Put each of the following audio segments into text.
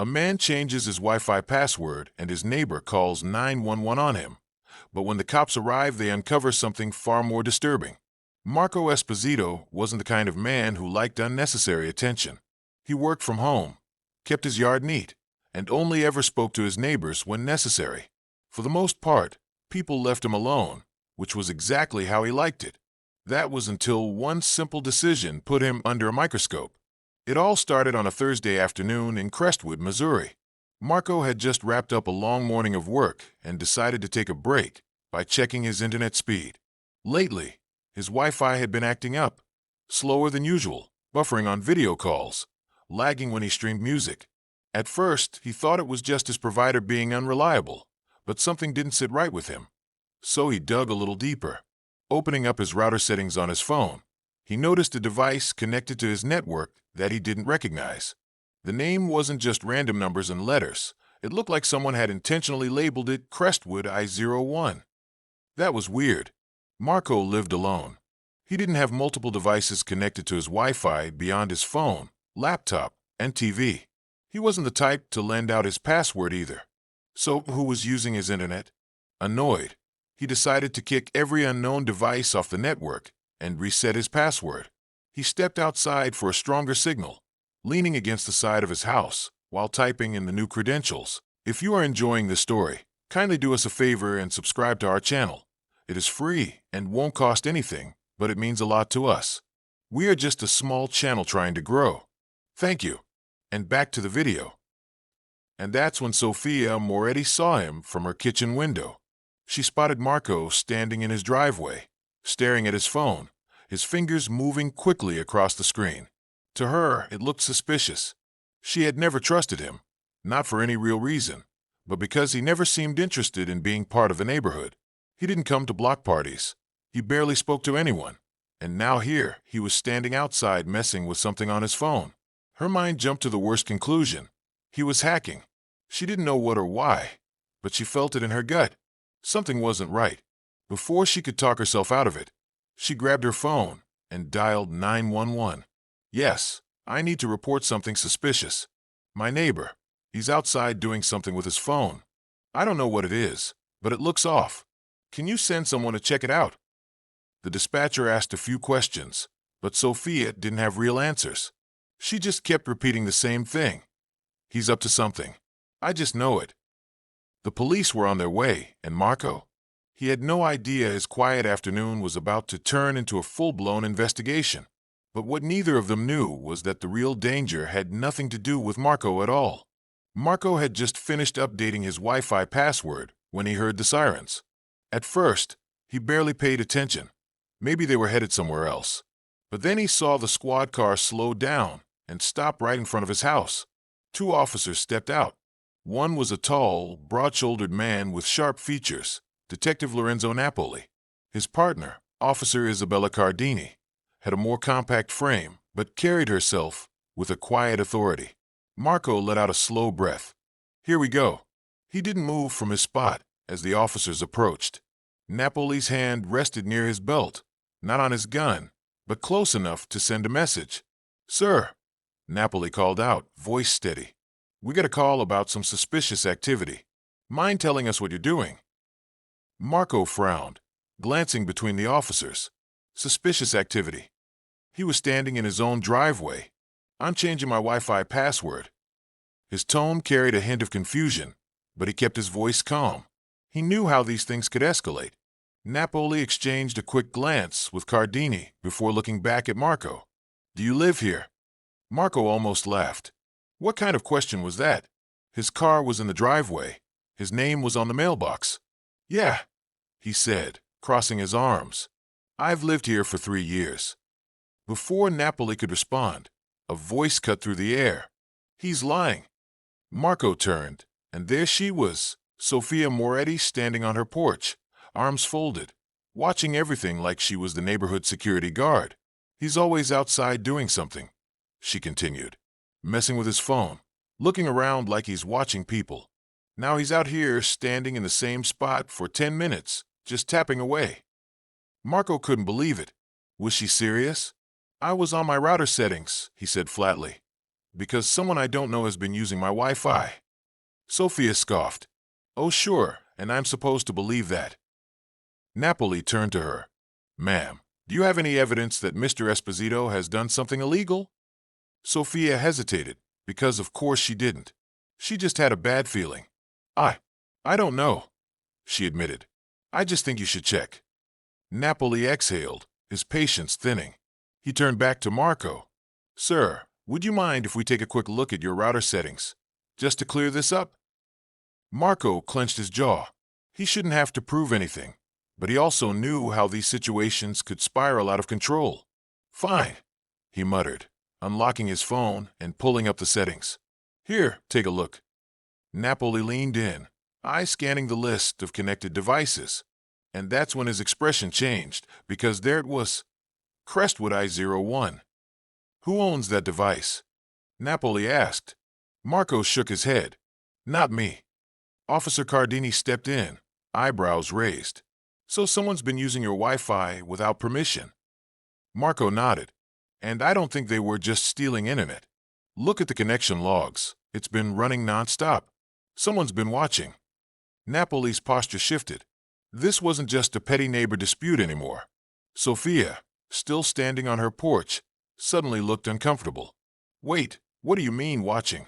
A man changes his Wi-Fi password and his neighbor calls 911 on him. But when the cops arrive, they uncover something far more disturbing. Marco Esposito wasn't the kind of man who liked unnecessary attention. He worked from home, kept his yard neat, and only ever spoke to his neighbors when necessary. For the most part, people left him alone, which was exactly how he liked it. That was until one simple decision put him under a microscope. It all started on a Thursday afternoon in Crestwood, Missouri. Marco had just wrapped up a long morning of work and decided to take a break by checking his internet speed. Lately, his Wi-Fi had been acting up, slower than usual, buffering on video calls, lagging when he streamed music. At first, he thought it was just his provider being unreliable, but something didn't sit right with him. So he dug a little deeper. Opening up his router settings on his phone, he noticed a device connected to his network that he didn't recognize. The name wasn't just random numbers and letters. It looked like someone had intentionally labeled it Crestwood I-01. That was weird. Marco lived alone. He didn't have multiple devices connected to his Wi-Fi beyond his phone, laptop, and TV. He wasn't the type to lend out his password either. So who was using his internet? Annoyed, he decided to kick every unknown device off the network and reset his password. He stepped outside for a stronger signal, leaning against the side of his house while typing in the new credentials. If you are enjoying this story, kindly do us a favor and subscribe to our channel. It is free and won't cost anything, but it means a lot to us. We are just a small channel trying to grow. Thank you. And back to the video. And that's when Sofia Moretti saw him from her kitchen window. She spotted Marco standing in his driveway, staring at his phone, his fingers moving quickly across the screen. To her, it looked suspicious. She had never trusted him, not for any real reason, but because he never seemed interested in being part of the neighborhood. He didn't come to block parties. He barely spoke to anyone. And now here, he was standing outside messing with something on his phone. Her mind jumped to the worst conclusion. He was hacking. She didn't know what or why, but she felt it in her gut. Something wasn't right. Before she could talk herself out of it, she grabbed her phone and dialed 911. Yes, I need to report something suspicious. My neighbor, he's outside doing something with his phone. I don't know what it is, but it looks off. Can you send someone to check it out? The dispatcher asked a few questions, but Sofia didn't have real answers. She just kept repeating the same thing. He's up to something. I just know it. The police were on their way, and Marco? He had no idea his quiet afternoon was about to turn into a full-blown investigation. But what neither of them knew was that the real danger had nothing to do with Marco at all. Marco had just finished updating his Wi-Fi password when he heard the sirens. At first, he barely paid attention. Maybe they were headed somewhere else. But then he saw the squad car slow down and stop right in front of his house. Two officers stepped out. One was a tall, broad-shouldered man with sharp features, Detective Lorenzo Napoli. His partner, Officer Isabella Cardini, had a more compact frame, but carried herself with a quiet authority. Marco let out a slow breath. Here we go. He didn't move from his spot as the officers approached. Napoli's hand rested near his belt, not on his gun, but close enough to send a message. Sir, Napoli called out, voice steady. We got a call about some suspicious activity. Mind telling us what you're doing? Marco frowned, glancing between the officers. Suspicious activity. He was standing in his own driveway. I'm changing my Wi-Fi password. His tone carried a hint of confusion, but he kept his voice calm. He knew how these things could escalate. Napoli exchanged a quick glance with Cardini before looking back at Marco. Do you live here? Marco almost laughed. What kind of question was that? His car was in the driveway. His name was on the mailbox. Yeah, he said, crossing his arms. I've lived here for 3 years. Before Napoli could respond, a voice cut through the air. He's lying. Marco turned, and there she was, Sofia Moretti standing on her porch, arms folded, watching everything like she was the neighborhood security guard. He's always outside doing something, she continued, messing with his phone, looking around like he's watching people. Now he's out here standing in the same spot for 10 minutes, just tapping away. Marco couldn't believe it. Was she serious? I was on my router settings, he said flatly. Because someone I don't know has been using my Wi-Fi. Sofia scoffed. Oh, sure, and I'm supposed to believe that. Napoli turned to her. Ma'am, do you have any evidence that Mr. Esposito has done something illegal? Sofia hesitated, because of course she didn't. She just had a bad feeling. I don't know, she admitted. I just think you should check. Napoli exhaled, his patience thinning. He turned back to Marco. Sir, would you mind if we take a quick look at your router settings, just to clear this up? Marco clenched his jaw. He shouldn't have to prove anything, but he also knew how these situations could spiral out of control. Fine, he muttered, unlocking his phone and pulling up the settings. Here, take a look. Napoli leaned in, eyes scanning the list of connected devices. And that's when his expression changed, because there it was. Crestwood I-01. Who owns that device? Napoli asked. Marco shook his head. Not me. Officer Cardini stepped in, eyebrows raised. So someone's been using your Wi-Fi without permission? Marco nodded. And I don't think they were just stealing internet. Look at the connection logs. It's been running non-stop. Someone's been watching. Napoli's posture shifted. This wasn't just a petty neighbor dispute anymore. Sofia, still standing on her porch, suddenly looked uncomfortable. Wait, what do you mean watching?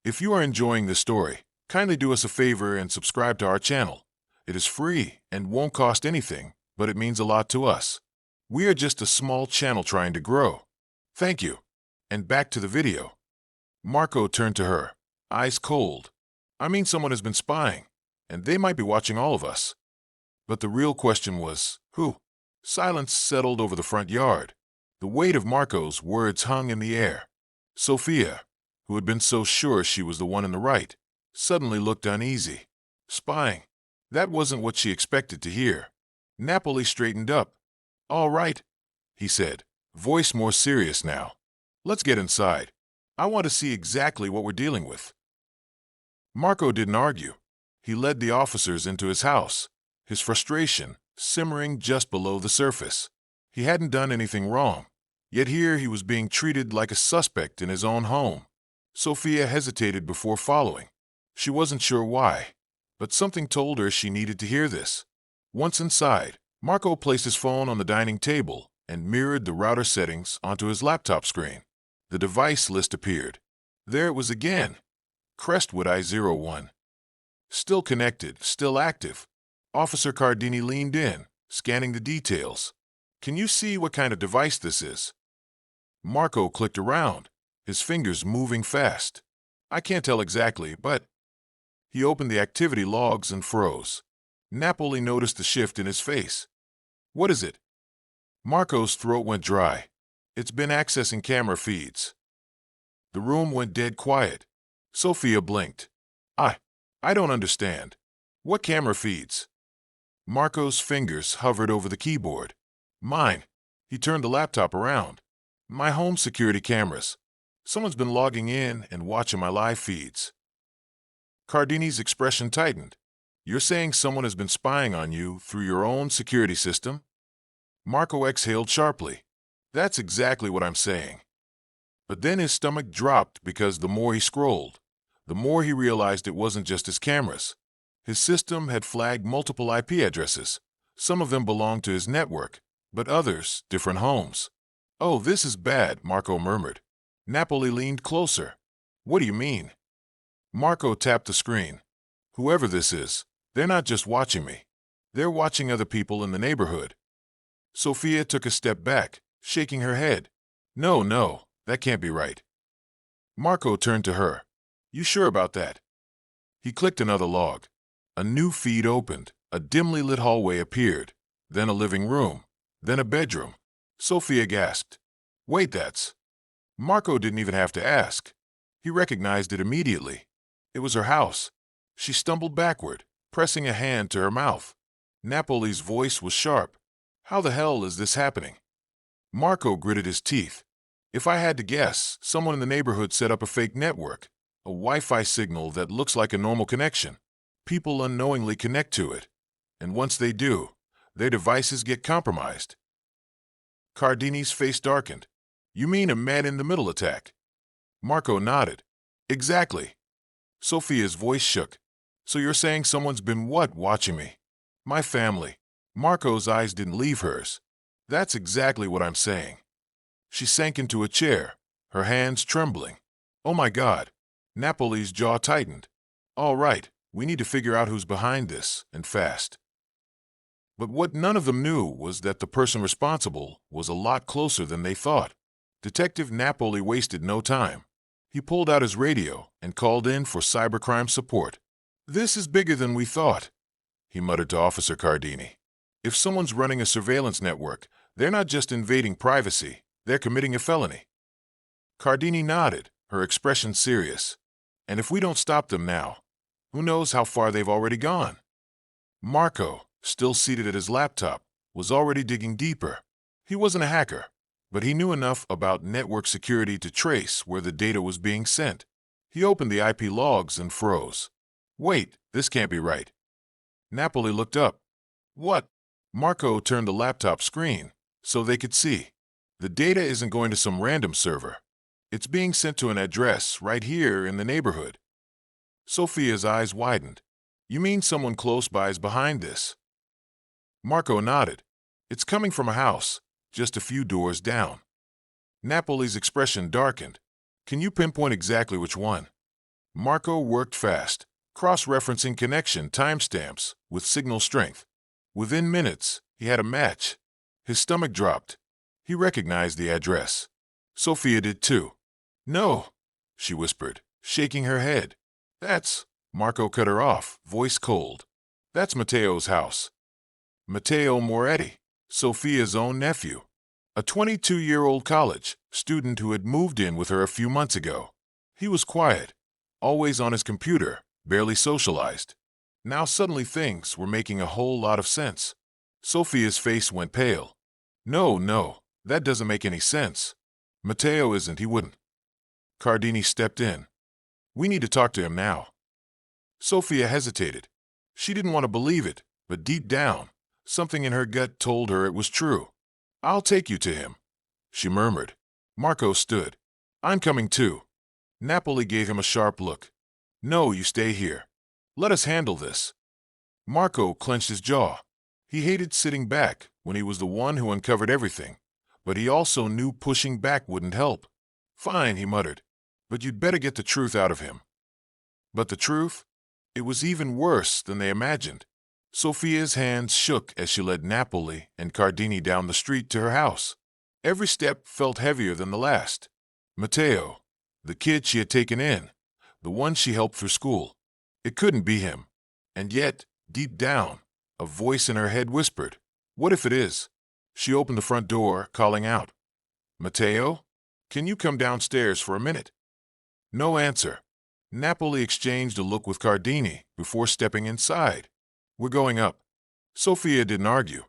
If you are enjoying this story, kindly do us a favor and subscribe to our channel. It is free and won't cost anything, but it means a lot to us. We are just a small channel trying to grow. Thank you. And back to the video. Marco turned to her, eyes cold. I mean, someone has been spying, and they might be watching all of us. But the real question was, who? Silence settled over the front yard. The weight of Marco's words hung in the air. Sofia, who had been so sure she was the one in the right, suddenly looked uneasy. Spying. That wasn't what she expected to hear. Napoli straightened up. All right, he said, voice more serious now. Let's get inside. I want to see exactly what we're dealing with. Marco didn't argue. He led the officers into his house, his frustration simmering just below the surface. He hadn't done anything wrong, yet here he was being treated like a suspect in his own home. Sofia hesitated before following. She wasn't sure why, but something told her she needed to hear this. Once inside, Marco placed his phone on the dining table and mirrored the router settings onto his laptop screen. The device list appeared. There it was again. Crestwood I-01. Still connected, still active. Officer Cardini leaned in, scanning the details. Can you see what kind of device this is? Marco clicked around, his fingers moving fast. I can't tell exactly, but... He opened the activity logs and froze. Napoli noticed the shift in his face. What is it? Marco's throat went dry. It's been accessing camera feeds. The room went dead quiet. Sofia blinked. I don't understand. What camera feeds? Marco's fingers hovered over the keyboard. Mine. He turned the laptop around. My home security cameras. Someone's been logging in and watching my live feeds. Cardini's expression tightened. You're saying someone has been spying on you through your own security system? Marco exhaled sharply. That's exactly what I'm saying. But then his stomach dropped because the more he scrolled, the more he realized it wasn't just his cameras. His system had flagged multiple IP addresses. Some of them belonged to his network, but others, different homes. Oh, this is bad, Marco murmured. Napoli leaned closer. What do you mean? Marco tapped the screen. Whoever this is, they're not just watching me. They're watching other people in the neighborhood. Sofia took a step back, shaking her head. No, that can't be right. Marco turned to her. You sure about that? He clicked another log. A new feed opened. A dimly lit hallway appeared. Then a living room. Then a bedroom. Sofia gasped. Wait, that's... Marco didn't even have to ask. He recognized it immediately. It was her house. She stumbled backward, pressing a hand to her mouth. Napoli's voice was sharp. How the hell is this happening? Marco gritted his teeth. If I had to guess, someone in the neighborhood set up a fake network, a Wi-Fi signal that looks like a normal connection. People unknowingly connect to it, and once they do, their devices get compromised. Cardini's face darkened. You mean a man-in-the-middle attack? Marco nodded. Exactly. Sofia's voice shook. So you're saying someone's been what watching me? My family. Marco's eyes didn't leave hers. That's exactly what I'm saying. She sank into a chair, her hands trembling. Oh my God. Napoli's jaw tightened. All right, we need to figure out who's behind this, and fast. But what none of them knew was that the person responsible was a lot closer than they thought. Detective Napoli wasted no time. He pulled out his radio and called in for cybercrime support. This is bigger than we thought, he muttered to Officer Cardini. If someone's running a surveillance network, they're not just invading privacy, they're committing a felony. Cardini nodded, her expression serious. And if we don't stop them now, who knows how far they've already gone? Marco, still seated at his laptop, was already digging deeper. He wasn't a hacker, but he knew enough about network security to trace where the data was being sent. He opened the IP logs and froze. Wait, this can't be right. Napoli looked up. What? Marco turned the laptop screen so they could see. The data isn't going to some random server. It's being sent to an address right here in the neighborhood. Sofia's eyes widened. You mean someone close by is behind this? Marco nodded. It's coming from a house, just a few doors down. Napoli's expression darkened. Can you pinpoint exactly which one? Marco worked fast, cross-referencing connection timestamps with signal strength. Within minutes, he had a match. His stomach dropped. He recognized the address. Sofia did too. No, she whispered, shaking her head. That's... Marco cut her off, voice cold. That's Matteo's house. Matteo Moretti, Sofia's own nephew. A 22-year-old college student who had moved in with her a few months ago. He was quiet, always on his computer, barely socialized. Now suddenly things were making a whole lot of sense. Sofia's face went pale. No, that doesn't make any sense. Matteo isn't, he wouldn't. Cardini stepped in. We need to talk to him now. Sofia hesitated. She didn't want to believe it, but deep down, something in her gut told her it was true. I'll take you to him, she murmured. Marco stood. I'm coming too. Napoli gave him a sharp look. No, you stay here. Let us handle this. Marco clenched his jaw. He hated sitting back when he was the one who uncovered everything, but he also knew pushing back wouldn't help. Fine, he muttered, but you'd better get the truth out of him. But the truth? It was even worse than they imagined. Sofia's hands shook as she led Napoli and Cardini down the street to her house. Every step felt heavier than the last. Matteo, the kid she had taken in, the one she helped through school. It couldn't be him. And yet, deep down, a voice in her head whispered, what if it is? She opened the front door, calling out, Matteo, can you come downstairs for a minute? No answer. Napoli exchanged a look with Cardini before stepping inside. We're going up. Sofia didn't argue.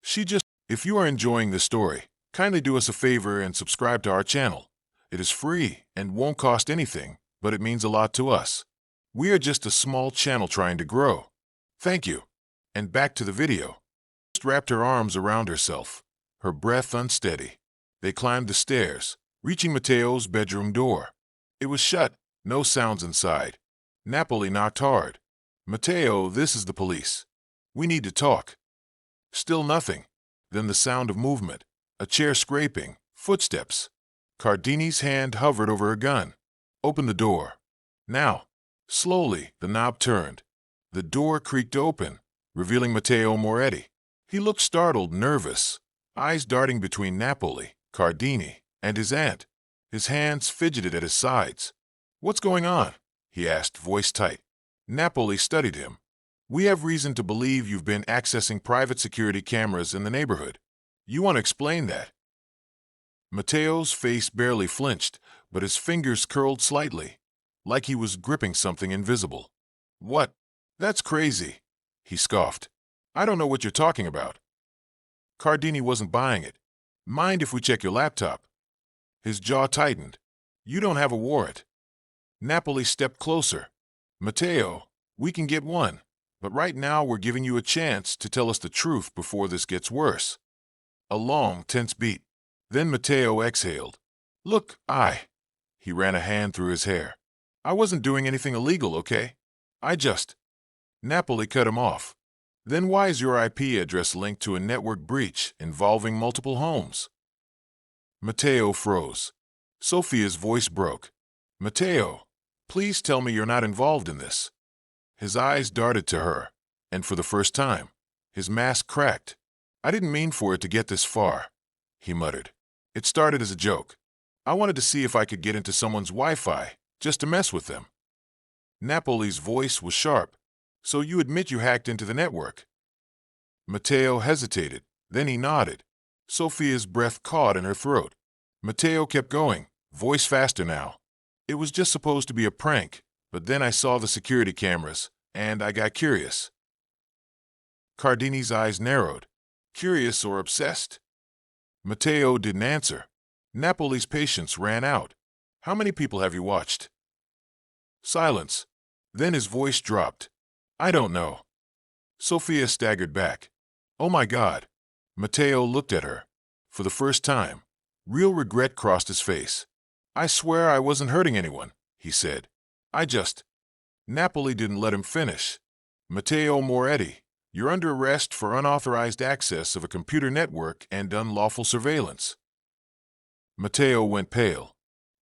She just, if you are enjoying this story, kindly do us a favor and subscribe to our channel. It is free and won't cost anything, but it means a lot to us. We are just a small channel trying to grow. Thank you. And back to the video. She wrapped her arms around herself, her breath unsteady. They climbed the stairs, reaching Matteo's bedroom door. It was shut, no sounds inside. Napoli knocked hard. Matteo, this is the police. We need to talk. Still nothing. Then the sound of movement, a chair scraping, footsteps. Cardini's hand hovered over her gun. Open the door. Now. Slowly, the knob turned. The door creaked open, revealing Matteo Moretti. He looked startled, nervous, eyes darting between Napoli, Cardini, and his aunt. His hands fidgeted at his sides. What's going on? He asked, voice tight. Napoli studied him. We have reason to believe you've been accessing private security cameras in the neighborhood. You want to explain that? Matteo's face barely flinched, but his fingers curled slightly, like he was gripping something invisible. What? That's crazy, he scoffed. I don't know what you're talking about. Cardini wasn't buying it. Mind if we check your laptop? His jaw tightened. You don't have a warrant. Napoli stepped closer. Matteo, we can get one, but right now we're giving you a chance to tell us the truth before this gets worse. A long, tense beat. Then Matteo exhaled. Look, He ran a hand through his hair. I wasn't doing anything illegal, okay? I just... Napoli cut him off. Then why is your IP address linked to a network breach involving multiple homes? Matteo froze. Sofia's voice broke. Matteo, please tell me you're not involved in this. His eyes darted to her, and for the first time, his mask cracked. I didn't mean for it to get this far, he muttered. It started as a joke. I wanted to see if I could get into someone's Wi-Fi, just to mess with them. Napoli's voice was sharp. So you admit you hacked into the network? Matteo hesitated, then he nodded. Sofia's breath caught in her throat. Matteo kept going, voice faster now. It was just supposed to be a prank, but then I saw the security cameras, and I got curious. Cardini's eyes narrowed. Curious or obsessed? Matteo didn't answer. Napoli's patience ran out. How many people have you watched? Silence. Then his voice dropped. I don't know. Sofia staggered back. Oh my God. Matteo looked at her. For the first time, real regret crossed his face. I swear I wasn't hurting anyone, he said. I just... Napoli didn't let him finish. Matteo Moretti, you're under arrest for unauthorized access of a computer network and unlawful surveillance. Matteo went pale.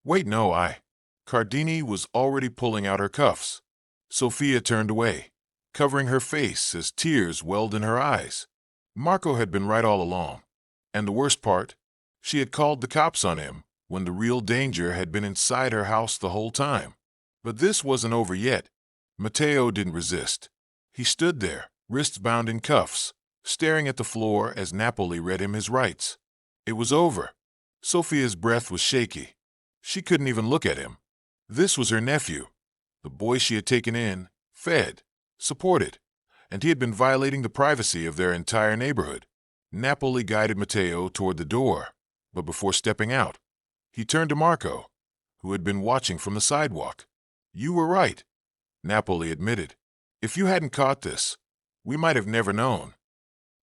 Wait, no, Cardini was already pulling out her cuffs. Sofia turned away, covering her face as tears welled in her eyes. Marco had been right all along. And the worst part, she had called the cops on him when the real danger had been inside her house the whole time. But this wasn't over yet. Matteo didn't resist. He stood there, wrists bound in cuffs, staring at the floor as Napoli read him his rights. It was over. Sofia's breath was shaky. She couldn't even look at him. This was her nephew, the boy she had taken in, fed, supported, and he had been violating the privacy of their entire neighborhood. Napoli guided Matteo toward the door, but before stepping out, he turned to Marco, who had been watching from the sidewalk. You were right, Napoli admitted. If you hadn't caught this, we might have never known.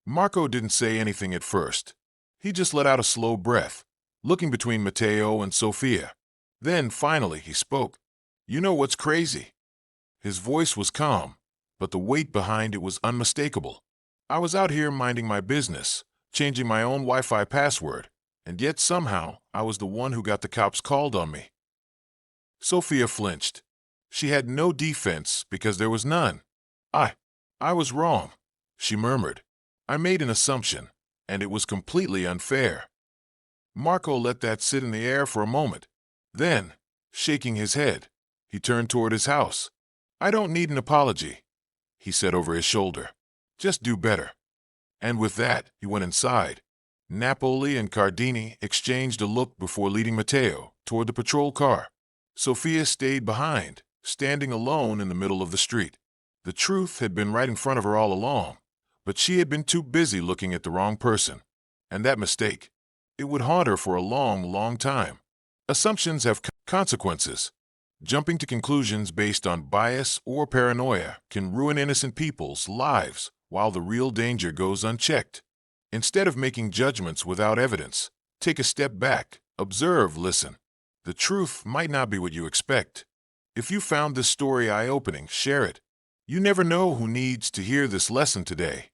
Marco didn't say anything at first. He just let out a slow breath, looking between Matteo and Sofia. Then, finally, he spoke. You know what's crazy? His voice was calm, but the weight behind it was unmistakable. I was out here minding my business, changing my own Wi-Fi password, and yet somehow I was the one who got the cops called on me. Sofia flinched. She had no defense because there was none. I was wrong, she murmured. I made an assumption, and it was completely unfair. Marco let that sit in the air for a moment. Then, shaking his head, he turned toward his house. I don't need an apology, he said over his shoulder. Just do better. And with that, he went inside. Napoli and Cardini exchanged a look before leading Matteo toward the patrol car. Sofia stayed behind, standing alone in the middle of the street. The truth had been right in front of her all along, but she had been too busy looking at the wrong person. And that mistake, it would haunt her for a long, long time. Assumptions have consequences. Jumping to conclusions based on bias or paranoia can ruin innocent people's lives while the real danger goes unchecked. Instead of making judgments without evidence, take a step back, observe, listen. The truth might not be what you expect. If you found this story eye-opening, share it. You never know who needs to hear this lesson today.